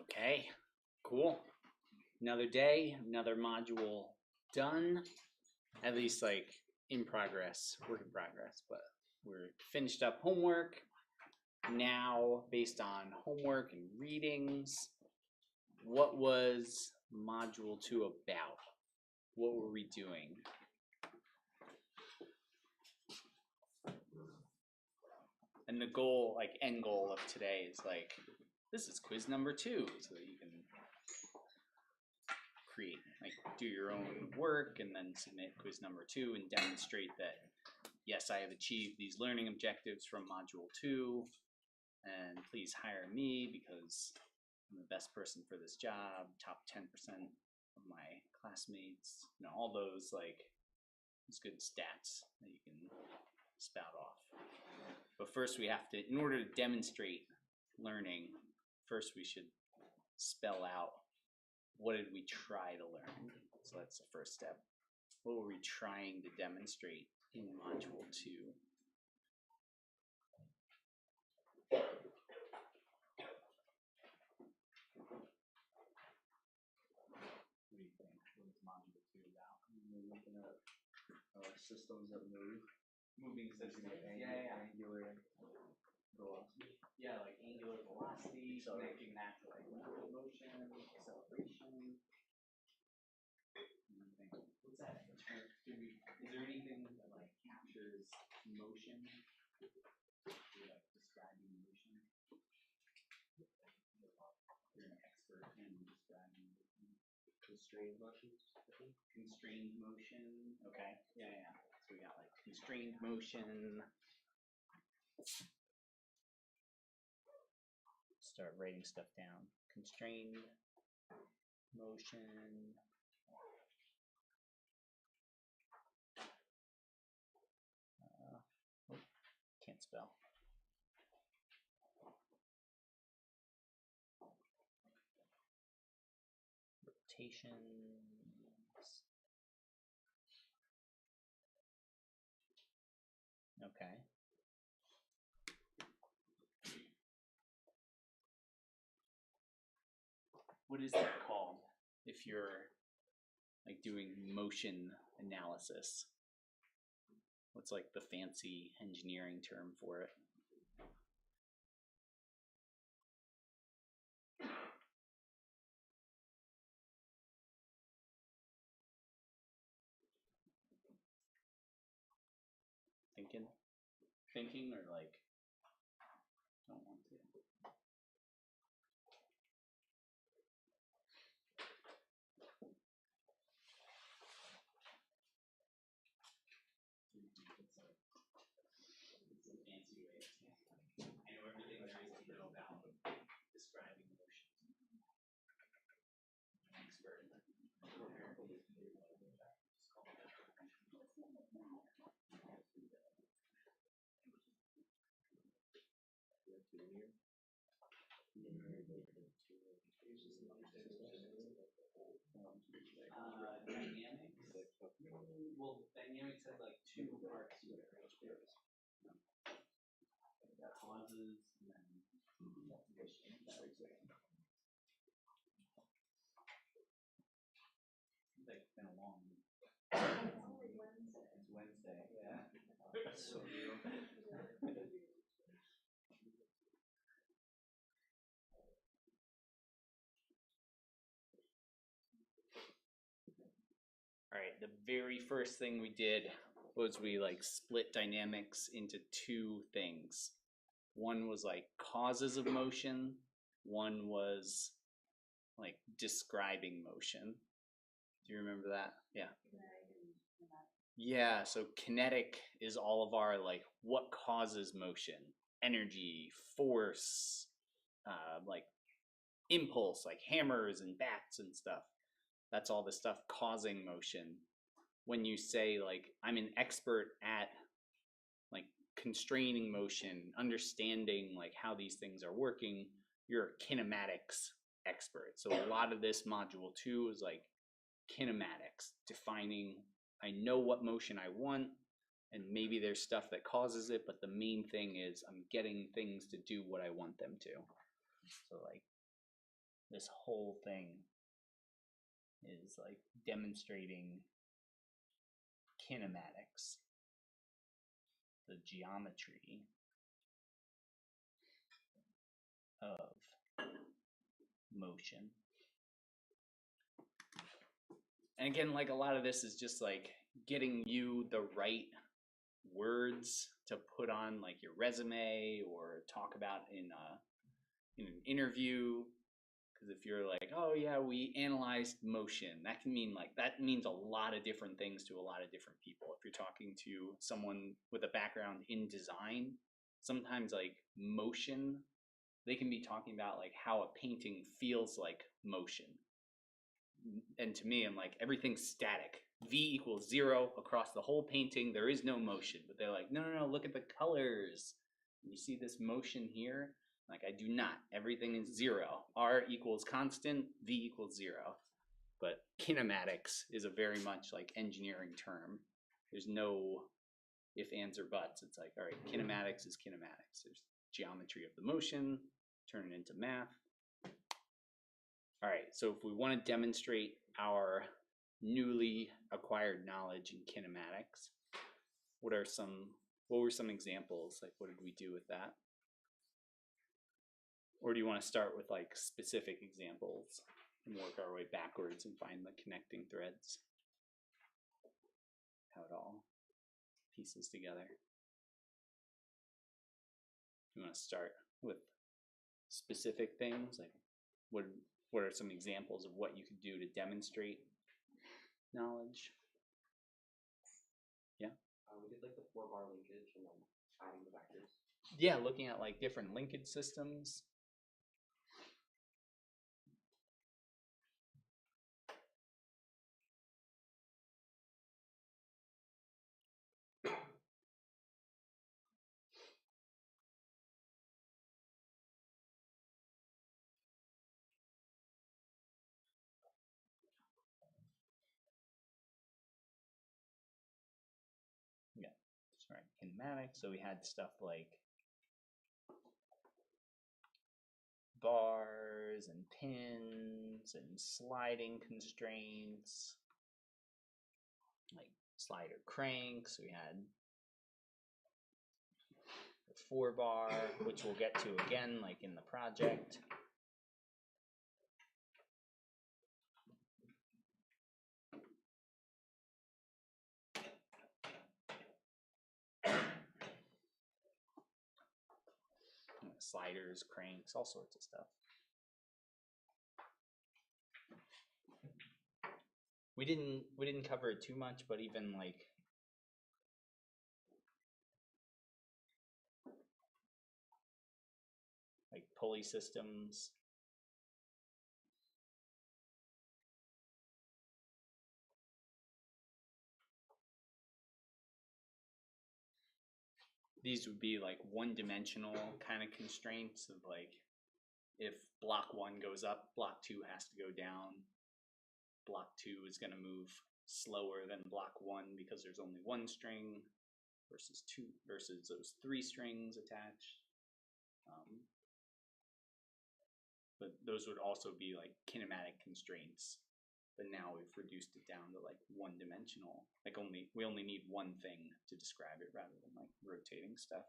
Okay, cool. Another day, another module done. At least like in progress, work in progress, but we're finished up homework. Now, based on homework and readings, what was module 2 about? What were we doing? And the goal, like end goal of today is like, this is quiz number 2, so that you can create, like do your own work and then submit quiz number 2 and demonstrate that, yes, I have achieved these learning objectives from module 2, and please hire me because I'm the best person for this job, top 10% of my classmates, you know, all those like, those good stats that you can spout off. But first we have to, in order to demonstrate learning, first we should spell out what did we try to learn. So that's the first step. What were we trying to demonstrate in module 2? What do you think? What is module 2 about? We're looking at systems that move. Moving systems. Angular velocity. Yeah, like angular velocity, connecting that to like linear motion, acceleration. What's that term? Is there anything that like captures motion? Like describing motion? You're an expert in describing motion. Constrained motions. Constrained motion. Okay. Yeah. So we got like constrained motion. Start writing stuff down. Constrained motion. Can't spell. Rotations. Okay. What is that called if you're like doing motion analysis? What's like the fancy engineering term for it? Thinking or like don't want to. It's a fancy way of saying I know everything there is to know about describing emotions. I'm an expert in that. Well, dynamics had like two parts to it, right? Causes and then definition. It's like been a long. It's Wednesday, yeah. So all right, the very first thing we did was we like split dynamics into two things. One was like causes of motion, one was like describing motion. Do you remember that? Yeah. Yeah, so kinetic is all of our like what causes motion, energy, force, like impulse, like hammers and bats and stuff. That's all the stuff causing motion. When you say like I'm an expert at like constraining motion, understanding like how these things are working, you're a kinematics expert. So a lot of this module 2 is like kinematics, defining I know what motion I want, and maybe there's stuff that causes it, but the main thing is I'm getting things to do what I want them to. So like this whole thing is like demonstrating kinematics, the geometry of motion. And again, like a lot of this is just like getting you the right words to put on like your resume or talk about in an interview. Because if you're like, oh yeah, we analyzed motion, that can mean like, that means a lot of different things to a lot of different people. If you're talking to someone with a background in design, sometimes like motion, they can be talking about like how a painting feels like motion. And to me, I'm like, everything's static. V equals 0 across the whole painting. There is no motion. But they're like, no, no, no, look at the colors. You see this motion here? Like, I do not. Everything is 0. R equals constant, V equals 0. But kinematics is a very much like engineering term. There's no if, ands, or buts. It's like, all right, kinematics is kinematics. There's geometry of the motion, turn it into math. All right, so if we want to demonstrate our newly acquired knowledge in kinematics, what were some examples? Like, what did we do with that? Or do you want to start with like specific examples and work our way backwards and find the connecting threads? How it all pieces together. You want to start with specific things, like what are some examples of what you could do to demonstrate knowledge? Yeah. We did like the 4-bar linkage and then adding the vectors. Yeah, looking at like different linkage systems. Yeah, that's right. Kinematics. So we had stuff like bars and pins and sliding constraints, like slider cranks. We had the 4-bar, which we'll get to again, like in the project. Sliders, cranks, all sorts of stuff. We didn't cover it too much, but even like pulley systems. These would be like one-dimensional kind of constraints of like, if block 1 goes up, block 2 has to go down. Block 2 is going to move slower than block 1 because there's only 1 string versus 2 versus those 3 strings attached. But those would also be like kinematic constraints. But now we've reduced it down to like one-dimensional. Like we only need one thing to describe it rather than like rotating stuff.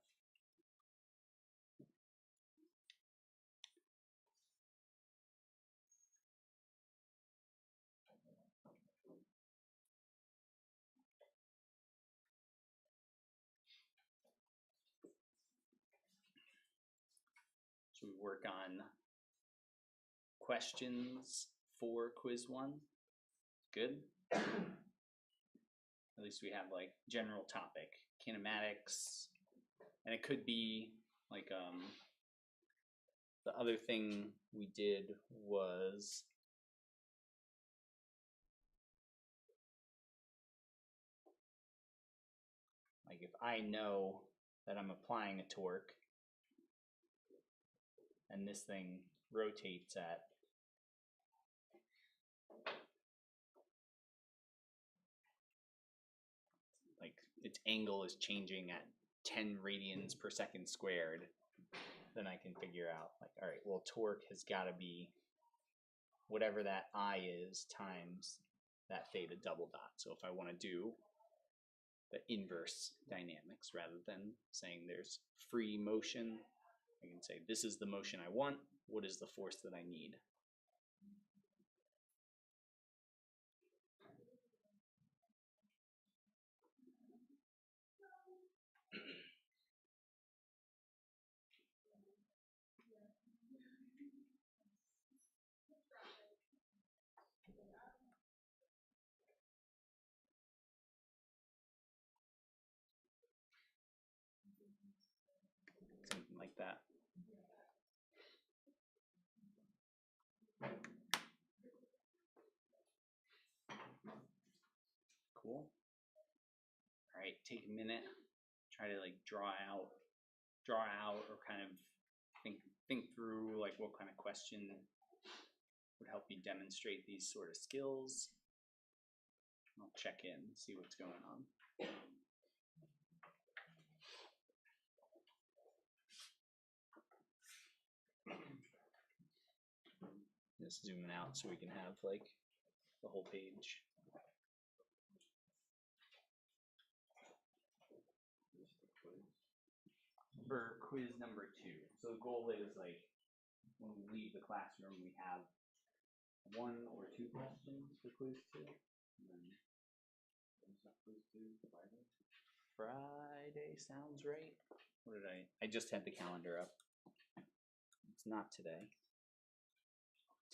So we work on questions for quiz 1. Good. At least we have like general topic, kinematics, and it could be like the other thing we did was like if I know that I'm applying a torque and this thing rotates at like its angle is changing at 10 radians per second squared, then I can figure out like, all right, well, torque has got to be whatever that I is times that theta double dot. So if I want to do the inverse dynamics rather than saying there's free motion, I can say this is the motion I want. What is the force that I need? Something like that. Cool. All right, take a minute, try to like draw out or kind of think through like what kind of question would help you demonstrate these sort of skills. I'll check in, see what's going on. Just zooming out so we can have like the whole page. For quiz number 2. So the goal is like when we leave the classroom, we have 1 or 2 questions for quiz 2. And then quiz 2 Friday. Friday sounds right. What did I just had the calendar up. It's not today.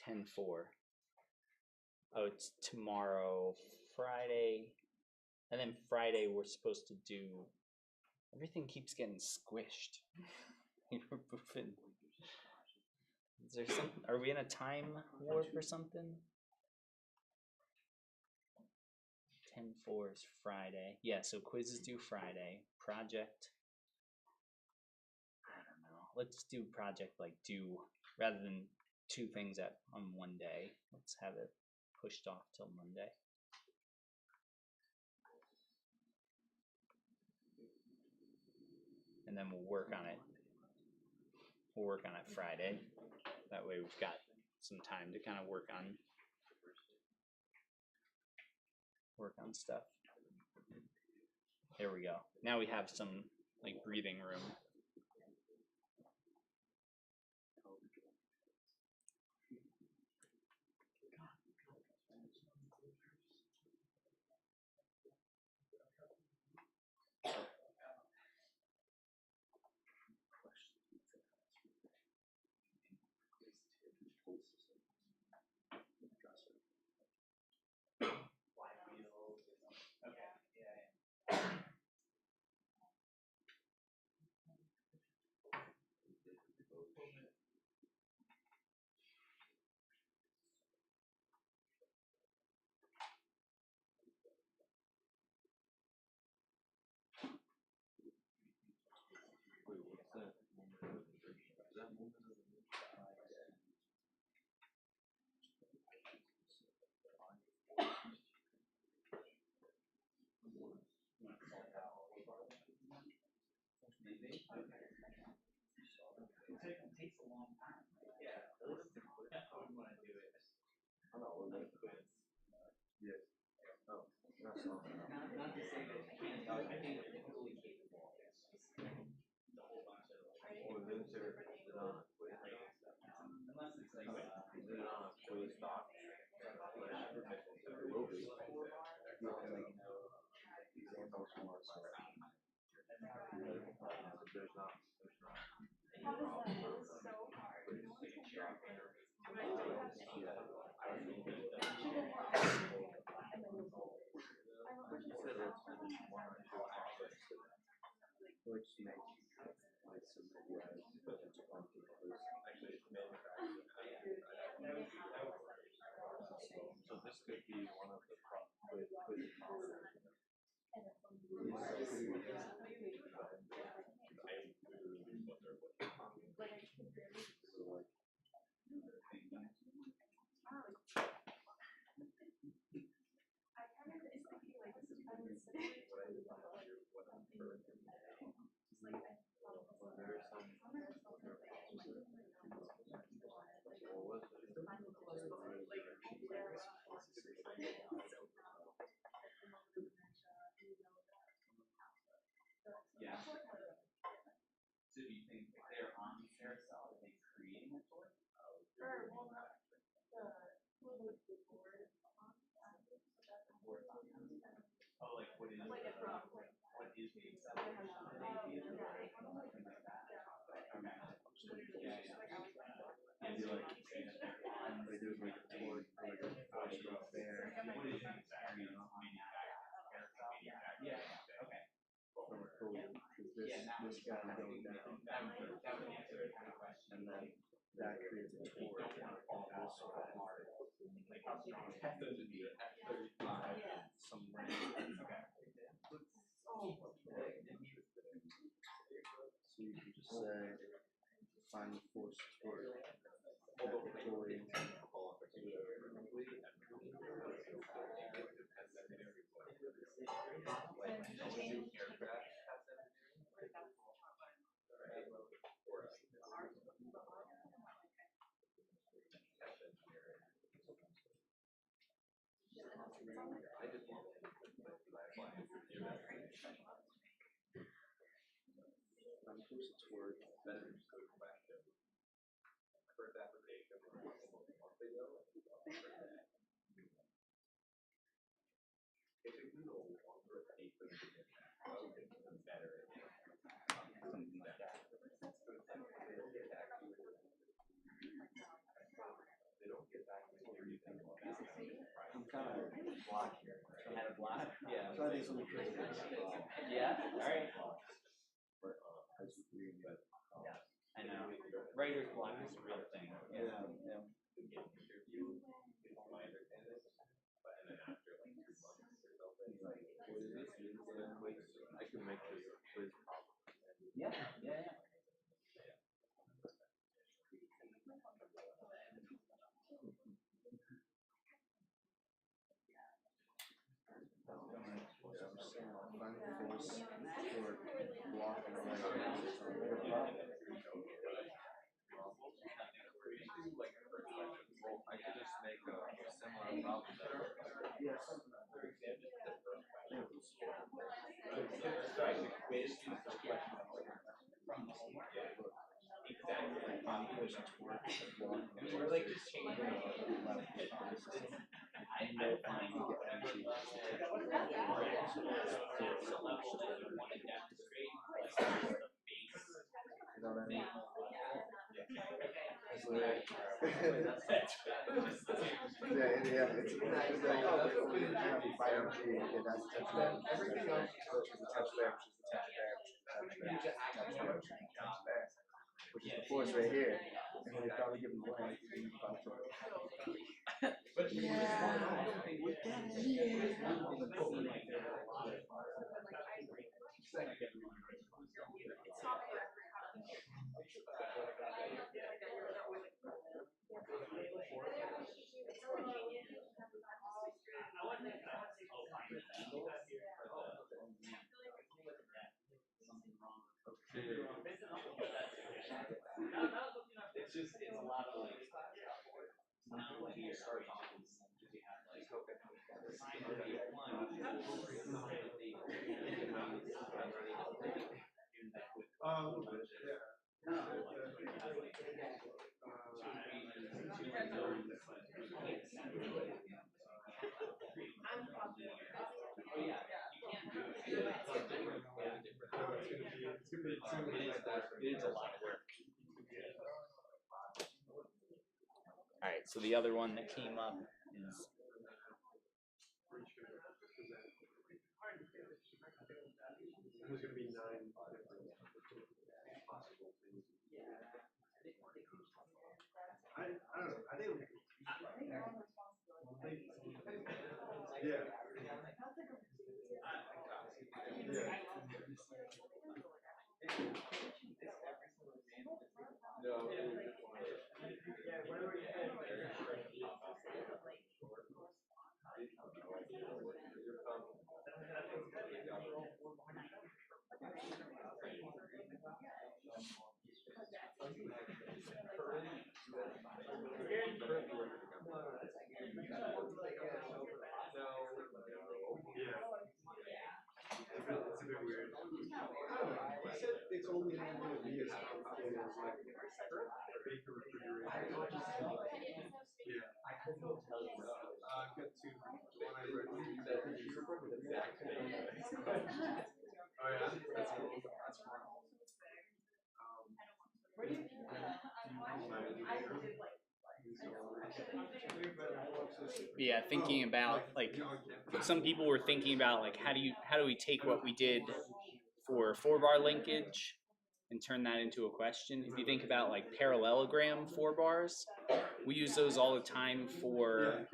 10/4. Oh, it's tomorrow, Friday. And then Friday we're supposed to do, everything keeps getting squished. Is there some, are we in a time warp or something? 10/4 is Friday. Yeah, so quizzes due Friday. Project, I don't know. Let's do project like due, rather than 2 things on one day. Let's have it pushed off till Monday. And then we'll work on it. We'll work on it Friday. That way we've got some time to kind of work on stuff. There we go. Now we have some like breathing room. takes a long time. Yeah. I wouldn't want to do it. I know, we're gonna quit. Yes. Oh, that's all. Not to say that you can't do it. I think they're totally capable of it. The whole bunch of Or then they're not quit. unless it's like They're not quit stock. It will be. You have like, examples from our side. There's not. Which makes my submit so this could be one of the quiz yeah. So do you think if they're on the carousel, are they creating a tour? Oh, like what is the acceleration of the APU or something like that? Okay. Yeah, yeah. And so like they do like a tour or like a first row fair. what is the experience manufacturing? Yeah, okay. From a cool, because this guy going down, That would answer the kind of question. and then that creates a tour on this part. Like how strong it has to be at 35. Some random. So you can just say, find the force tour. I'm kind of block here. Had a block? Yeah. So I think something crazy. Yeah? Alright. But I know. Writer's block is a real thing. yeah. I can make this quiz problem. Yeah, yeah. Find the force for block and right. I could just make a similar problem. Yes. We're like just changing I find whenever there's a level that you want to demonstrate, like the base You know what I mean? Yeah, it's like, oh, that's what we have biology, okay, that's touch everything else is touch there, which is the force right here, and then they probably give them away. But It is a lot of work. All right, so the other one that came up is there's going to be 9 possible things. I don't know. I think. Yeah. It's a bit weird. I don't know. He said it's only going to be as complicated as like a baker refrigerator. Yeah. I've got 2. One I read. Oh yeah, that's cool. That's fun. yeah, thinking about like some people were thinking about like how do we take what we did for 4-bar linkage and turn that into a question. If you think about like parallelogram 4 bars, we use those all the time for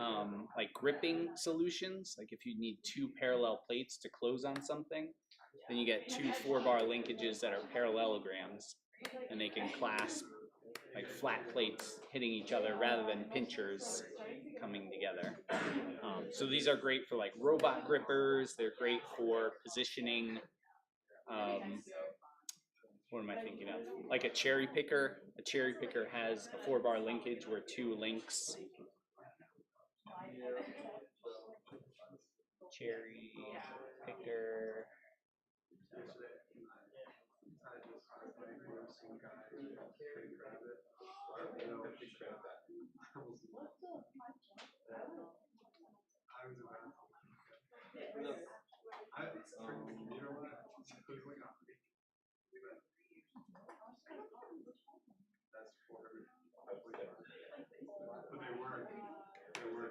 like gripping solutions. Like if you need 2 parallel plates to close on something, then you get 2 4-bar linkages that are parallelograms, and they can clasp like flat plates hitting each other rather than pinchers coming together. So these are great for like robot grippers. They're great for positioning. What am I thinking of? Like a cherry picker. A cherry picker has a 4-bar linkage where 2 links. Cherry picker.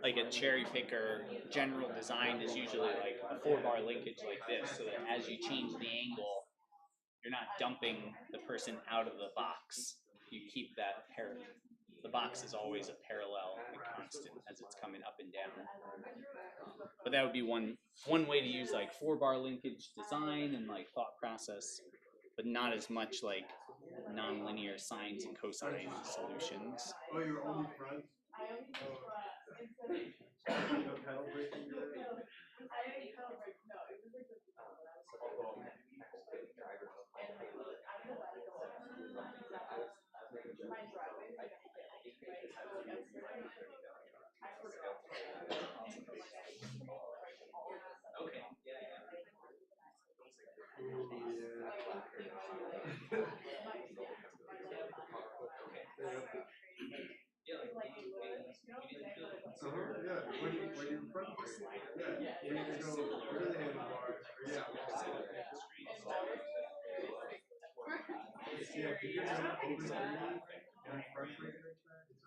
Like a cherry picker general design is usually like a 4-bar linkage like this, so that as you change the angle, you're not dumping the person out of the box. You keep that parallel. The box is always a parallel and constant as it's coming up and down. But that would be one way to use like 4-bar linkage design and like thought process, but not as much like nonlinear sines and cosine solutions. Oh, you're only front? No pedal braking? Yeah, when you front brake, yeah, you need to go over the handlebars, or yeah, yeah, if you're going over the knee and front brake like that, it's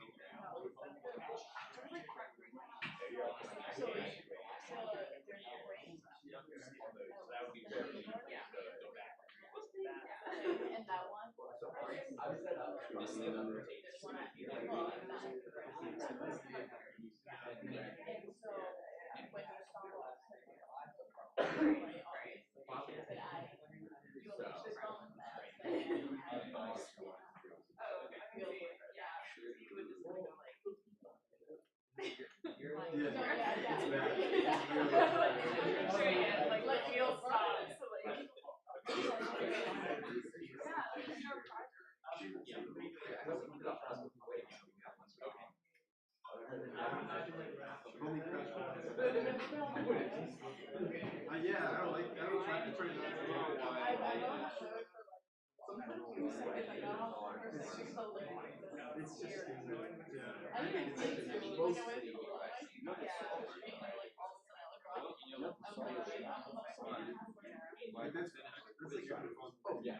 Only crash yeah, I don't like. I don't try. I try not to. It's just stupid. Yeah. I think it's mostly. Like that's a good one. Oh yeah.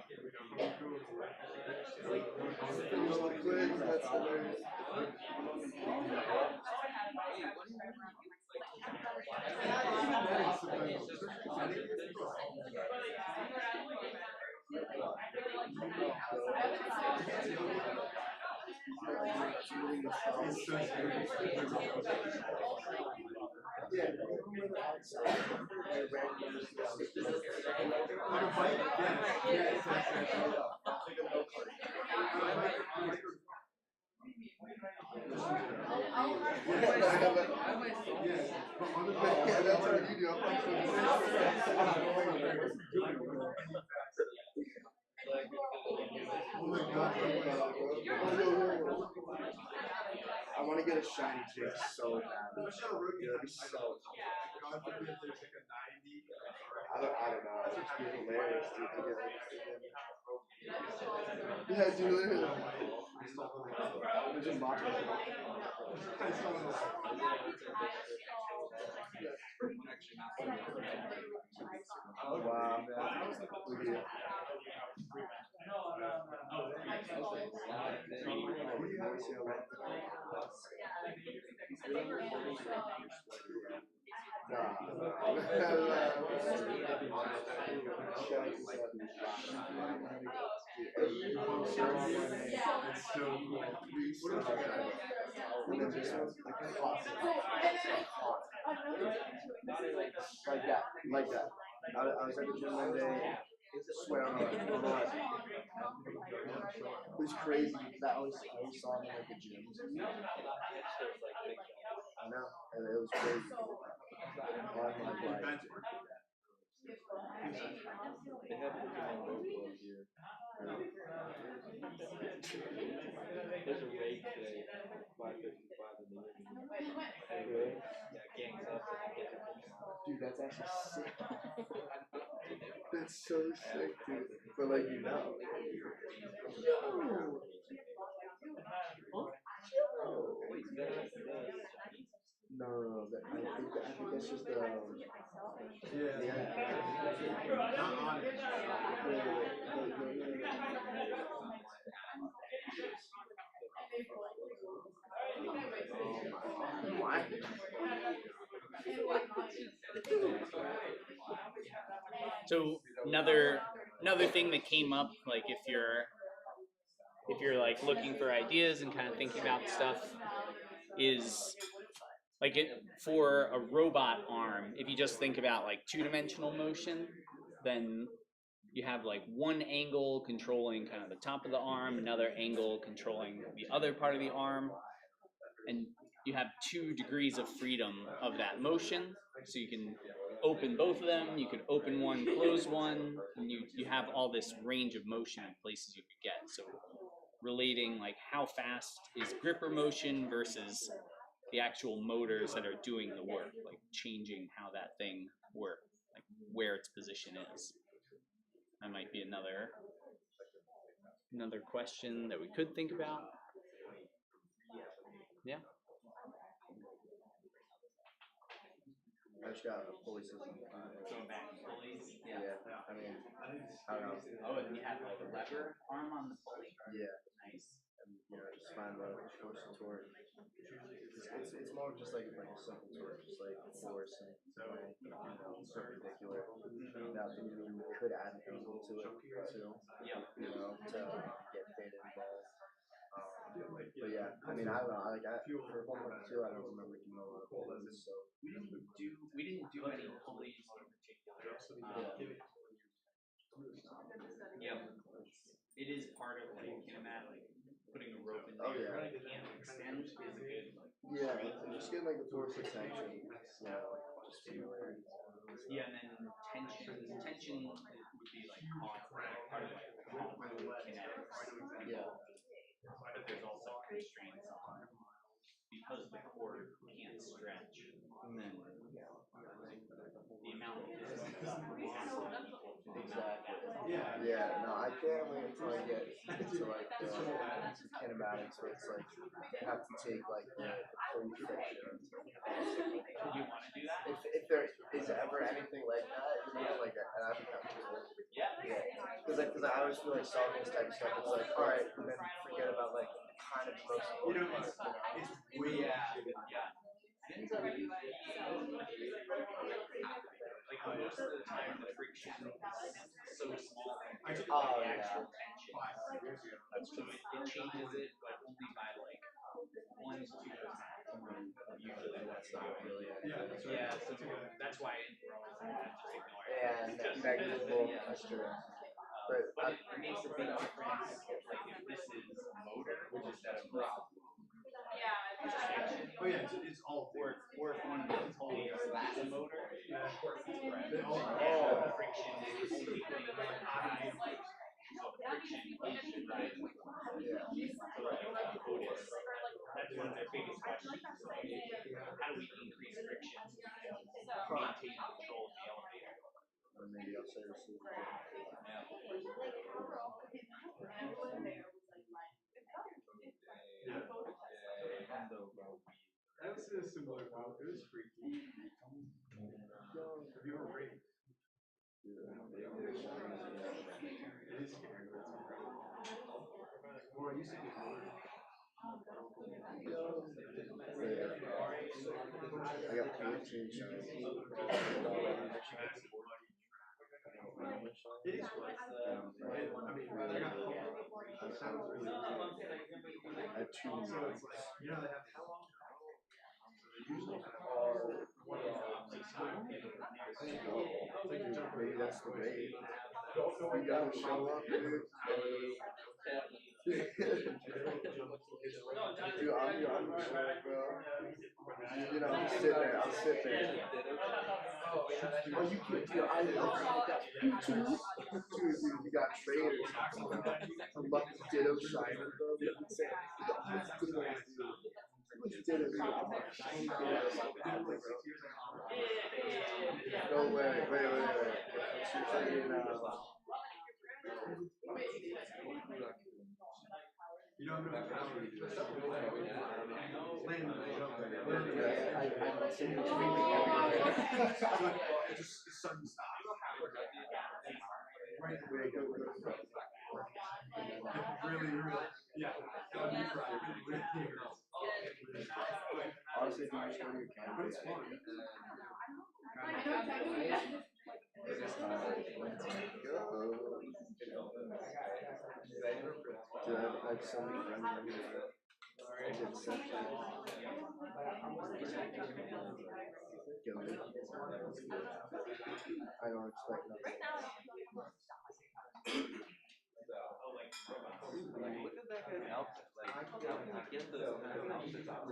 That's hilarious. It's so scary. Yeah. On a bike, yeah, exactly. Yeah, that's what you do. I'm like, Oh my god. I want to get a shiny chick so bad. Dude, that'd be so. God forbid there's like a 90. I don't know. It's just hilarious, dude. To get yeah, dude, literally. There's just lots of wow, man. Look at you. It's so cool. And then this one's like hot. Like that. I was at the gym one day, swear on life. It was crazy. That was I always saw him at the gyms. I know, and it was crazy. Oh my god. They have Pokemon Go Club here. There's a raid today, 5:55 in the evening. Really? Yeah, gangs up. Dude, that's actually sick. That's so sick, dude. But like you know. Wait, no. I think that's just Yeah. Not on it. So another thing that came up, like if you're like looking for ideas and kind of thinking about stuff, is like it for a robot arm. If you just think about like two-dimensional motion, then you have like one angle controlling kind of the top of the arm, another angle controlling the other part of the arm, and you have 2 degrees of freedom of that motion. So you can open both of them, you can open one, close one, and you have all this range of motion in places you could get. So relating like how fast is gripper motion versus the actual motors that are doing the work, like changing how that thing works, like where its position is. That might be another question that we could think about. Yeah. I just got a pulley system. Going back to pulleys. Yeah. I mean, I don't know. Oh, and you have like a lever arm on the pulley. Yeah. Nice. And just find the force and torque. It's more just like a simple torque, just like force and perpendicular. Now, you could add an angle to it too. Yeah. To get data involved. But yeah, I mean, I don't know. For 1.2, I don't remember doing a lot of pulleys. So we didn't do any pulleys in particular. Yeah. It is part of like kinematic, like putting a rope in there. Oh yeah. Can't extend is a good. Yeah, just getting like the force of tension. Just feeling. Yeah, and then tension would be like part of like kinetics. Yeah. But there's also constraints on because the cord can't into like the kinematics where it's like you have to take like the pull friction. You want to do that? If there is ever anything like that, you know, like that'd be kind of cool. Yeah. Because I always feel like solving this type of stuff is like, all right, and then forget about like kind of the most important part. It's way Like most of the time, the friction is so small. I took Oh, the yeah. actual tension. 5 years ago. So it changes it, but only by like 1 to 2%. Usually that's not really. Yeah, that's right. Yeah, so that's why in Rome just ignore it. Yeah, negligible. That's true. But it makes a big difference. Like if this is motor instead of rock. Oh yeah, it's all Or if one of those holes is the motor, They all the friction is only thing like high. So the friction should rise. Yeah. So like Otis, that's one of their biggest questions. How do we increase friction to maintain control of the elevator? Or maybe I'll say this is That was a similar thought. It was freaky. Have you ever raped? It is scary, but it's incredible. Well, you said you were. I got 14 shows. It is fun. I mean, I got it sounds really I had 2 months. So it's like, you know, they have how long? So they usually have one of Maybe that's the rate. You gotta show up, dude. Dude, I'm sure, bro. You know, I'm sitting there. Oh, you can't do it. I love that. You too. Dude, you got traders. A lucky ditto shiner, bro. Ditto, dude. I'm like, no way. Wait. She's saying, you don't know how to do that. It just sudden stop. Right. Really, yeah. Honestly, if you just go to your camera, But it's fun. Dude, I have so many friends on here. I did such I don't expect nothing. Look at that guy's outfit. Like, how did he get those kind of outfits out?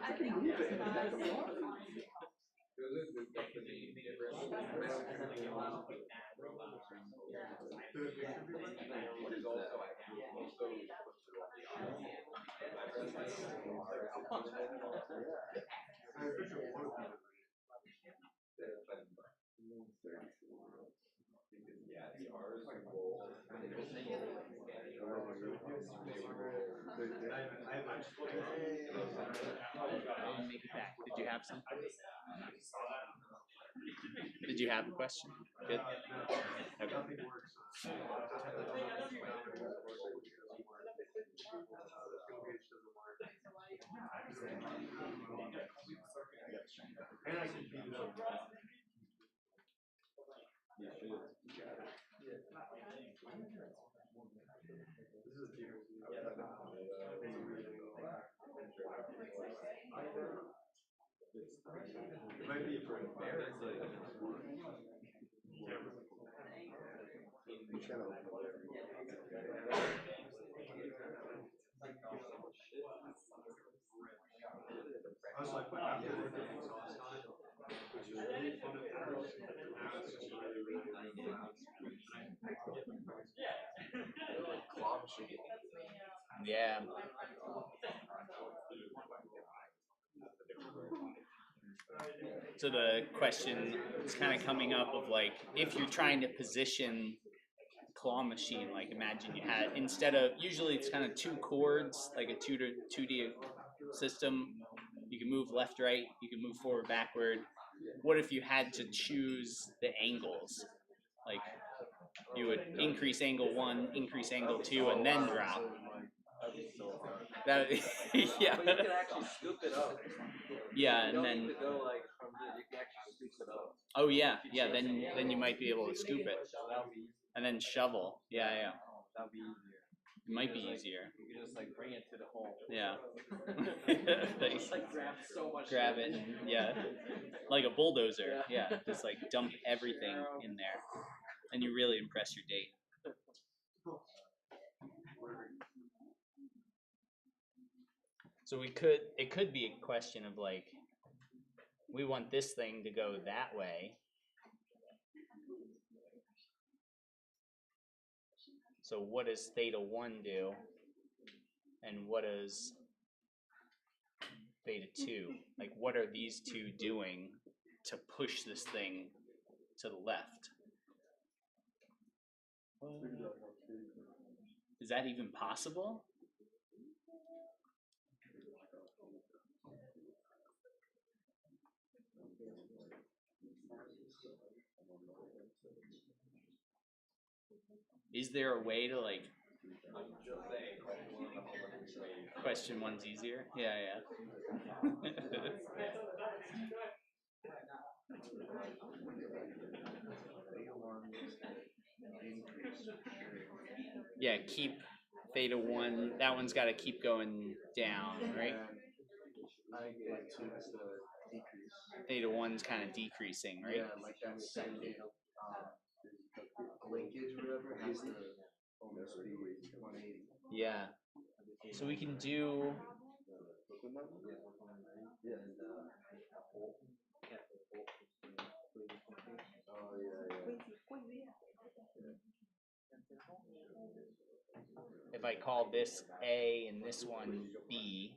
I can move it. Make it back. Did you have some? Did you have a question? Good. Okay. And I can beat it up. You should. This is a deer. It might be for a bear. It's like I was like, wow, yeah, we're getting exhaust on it, which is really fun at first. Now it's just really loud. Claw machine. Yeah. So the question is kind of coming up of like, if you're trying to position claw machine. Like imagine you had, instead of, usually it's kind of two chords, like a 2D system. You can move left, right, you can move forward, backward. What if you had to choose the angles? Like you would increase angle 1, increase angle 2, and then drop. That, yeah. But you can actually scoop it up. Yeah, You and don't then need to go like from here. You can actually scoop it up. oh yeah, yeah. Then you might be able to scoop it, So that would be easier. and then shovel. Yeah, yeah. That would be easier. It might be Like, easier. You can just like bring it to the hole. Yeah. Just like grab so much. Grab it, and, yeah, like a bulldozer. Yeah. Yeah, just like dump everything in there, and you really impress your date. So it could be a question of like, we want this thing to go that way. So what does theta 1 do? And what does theta 2? Like what are these two doing to push this thing to the left? Is that even possible? Is there a way to like question one's easier? Yeah, yeah. Yeah, keep theta 1. That one's got to keep going down, right? I get to decrease. Theta 1's kind of decreasing, right? Yeah, like that second linkage or whatever has to almost be 180. Yeah. So we can do. If I call this A and this one B.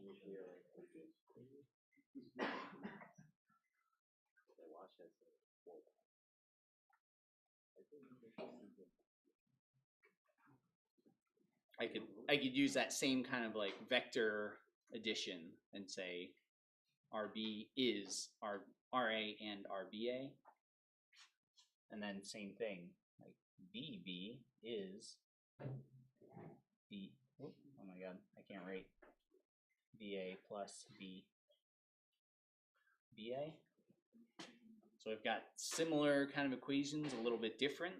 I could use that same kind of like vector addition and say RB is RA and RBA, and then same thing, like BB is B. Oh my god, I can't write. BA plus BA. So I've got similar kind of equations, a little bit different.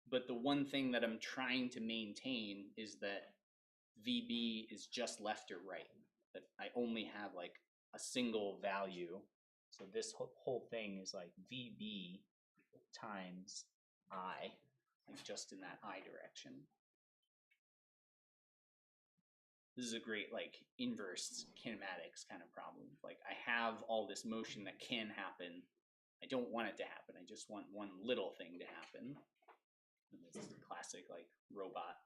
But the one thing that I'm trying to maintain is that VB is just left or right. That I only have like a single value. So this whole thing is like VB times I, like just in that I direction. This is a great like inverse kinematics kind of problem. Like I have all this motion that can happen. I don't want it to happen. I just want one little thing to happen. And this is the classic like robot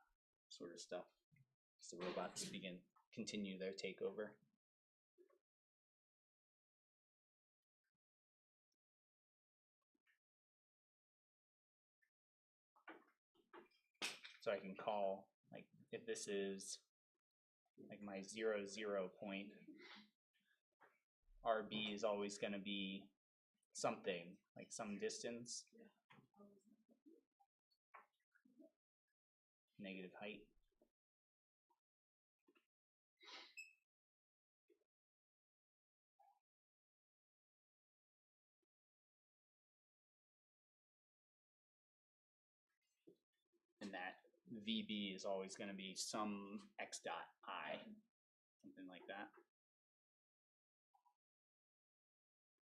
sort of stuff. So robots continue their takeover. So I can call, like, if this is like my 0, 0 point, RB is always going to be something, like some distance, negative height. And that VB is always going to be some x dot I, something like that.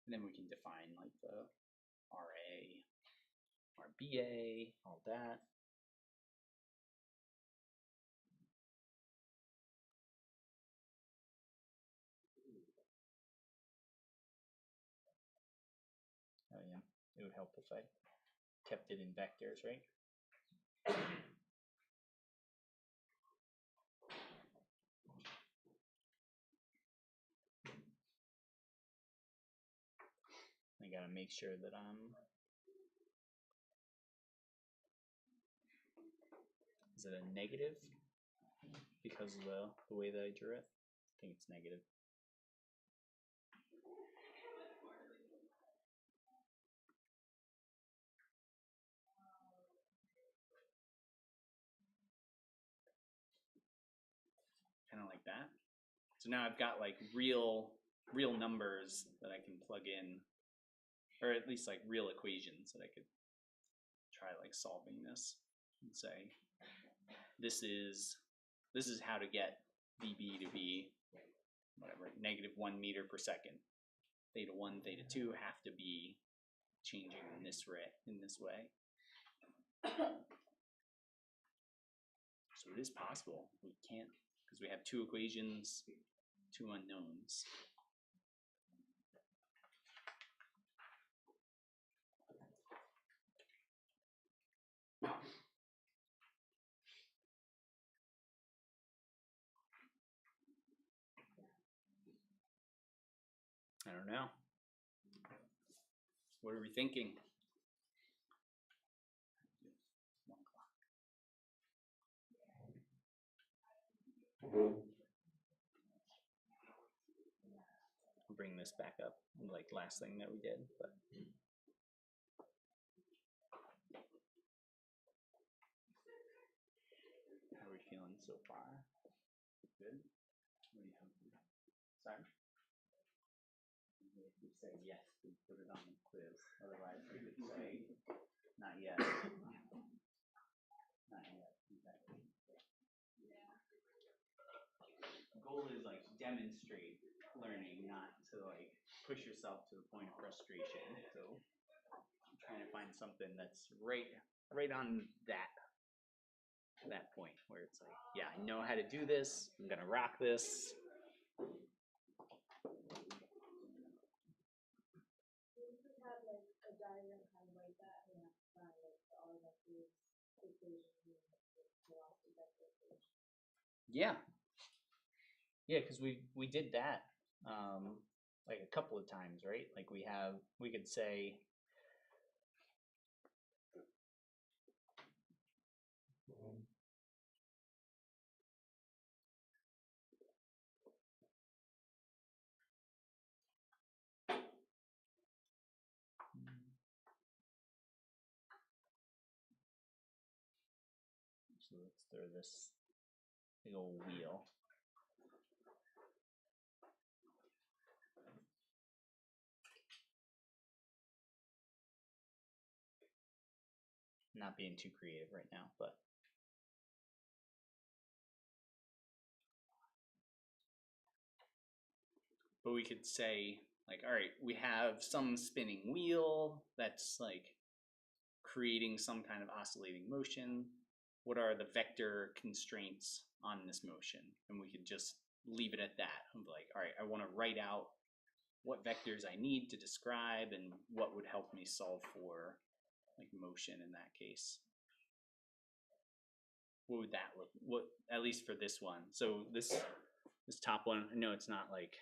And then we can define like the RA, RBA, all that. Oh yeah, it would help if I kept it in vectors, right? I gotta make sure that I'm Is it a negative because of the way that I drew it? I think it's negative. Kind of like that. So now I've got like real numbers that I can plug in, or at least like real equations that I could try like solving this and say this is how to get dB to be whatever -1 meter per second. Theta 1, theta 2 have to be changing in this way. So it is possible. We can't, because we have two equations, two unknowns. I don't know. What are we thinking? 1 o'clock. I'll bring this back up, like last thing that we did, but how are we feeling so far? Good? What do you think? Sorry? If we say yes, we put it on the quiz. Otherwise, we could say not yet. Not yet. Exactly. The goal is like demonstrate learning, not to like push yourself to the point of frustration. So I'm trying to find something that's right on that point where it's like, yeah, I know how to do this. I'm gonna rock this. Yeah. Yeah, because we did that like a couple of times, right? Like we could say so let's throw this big old wheel. Not being too creative right now, but we could say like, all right, we have some spinning wheel that's like creating some kind of oscillating motion. What are the vector constraints on this motion? And we could just leave it at that. I'm like, all right, I want to write out what vectors I need to describe and what would help me solve for like motion in that case. What would that look? What, at least for this one? So this top one, I know it's not like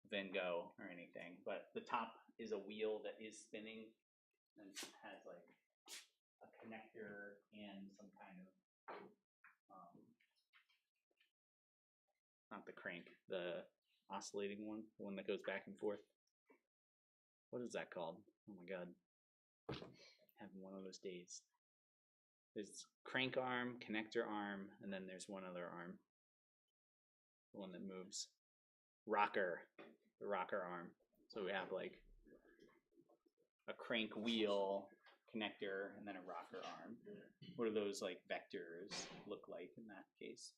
Van Gogh or anything, but the top is a wheel that is spinning and has like a connector and some kind of not the crank, the oscillating one, the one that goes back and forth. What is that called? Oh my god, having one of those days. There's crank arm, connector arm, and then there's one other arm, the one that moves. Rocker, the rocker arm. So we have like a crank wheel, connector, and then a rocker arm. What do those like vectors look like in that case?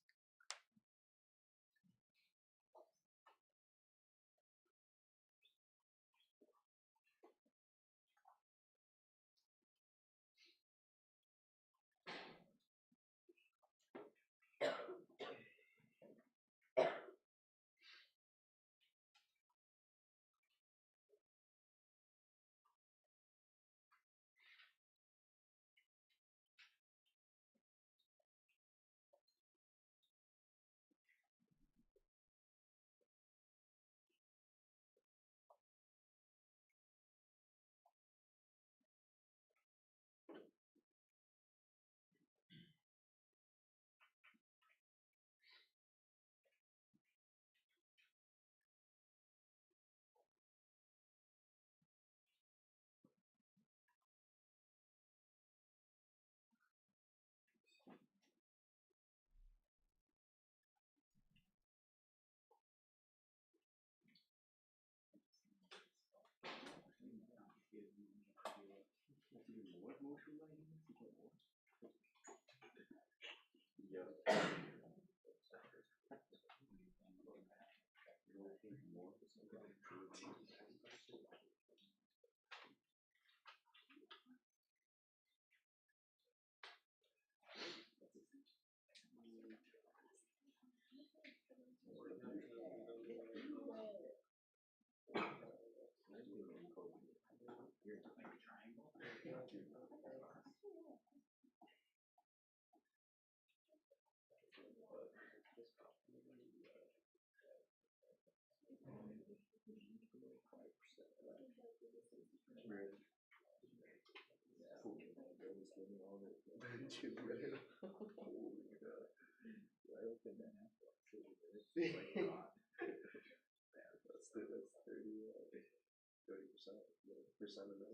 30% of that.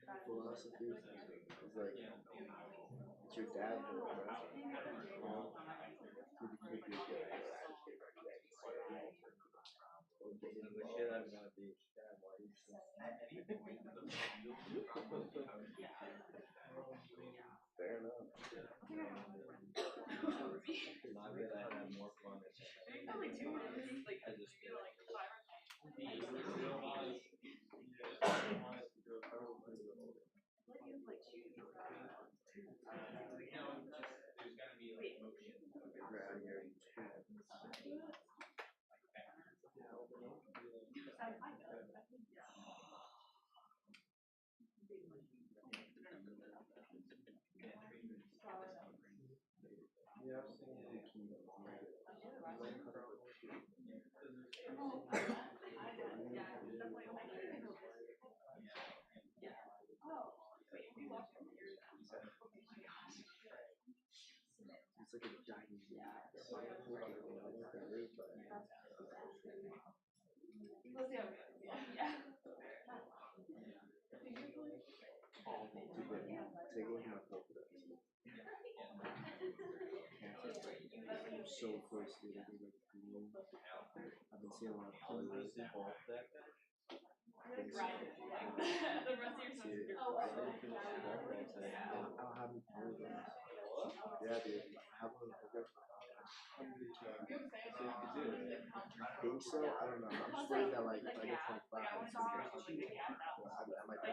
My philosophy is like, it's your dad, fair enough. Not that I had more fun. I just did. It's like a giant. I'm so close to it. I've been seeing a lot of Hollywood. I'll have them play with us. Yeah, dude. Have one of the I think so. I don't know. I'm just worried that like if I get 25, it's gonna get cheap. I might be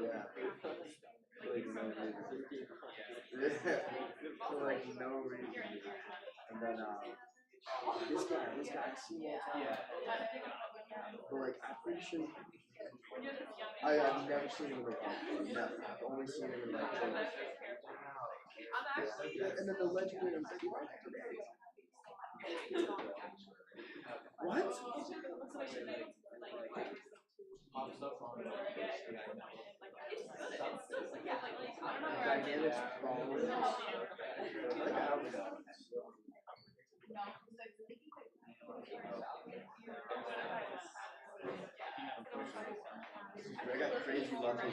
yeah. For like no reason. And then this guy I see all the time. But like I'm pretty sure I've never seen him in the wild. Never. I've only seen him in like shows. And then the legendary what? Dynamics following. I got crazy lucky.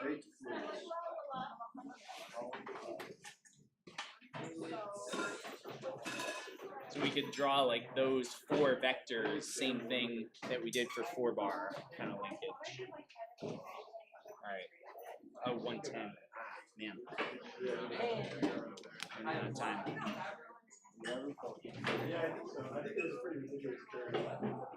Great fluids. So we could draw like those 4 vectors, same thing that we did for 4-bar kind of linkage. Alright. Oh, 110. Ah, man. Running out of time. Yeah, I think so. I think it was a pretty ridiculous experiment.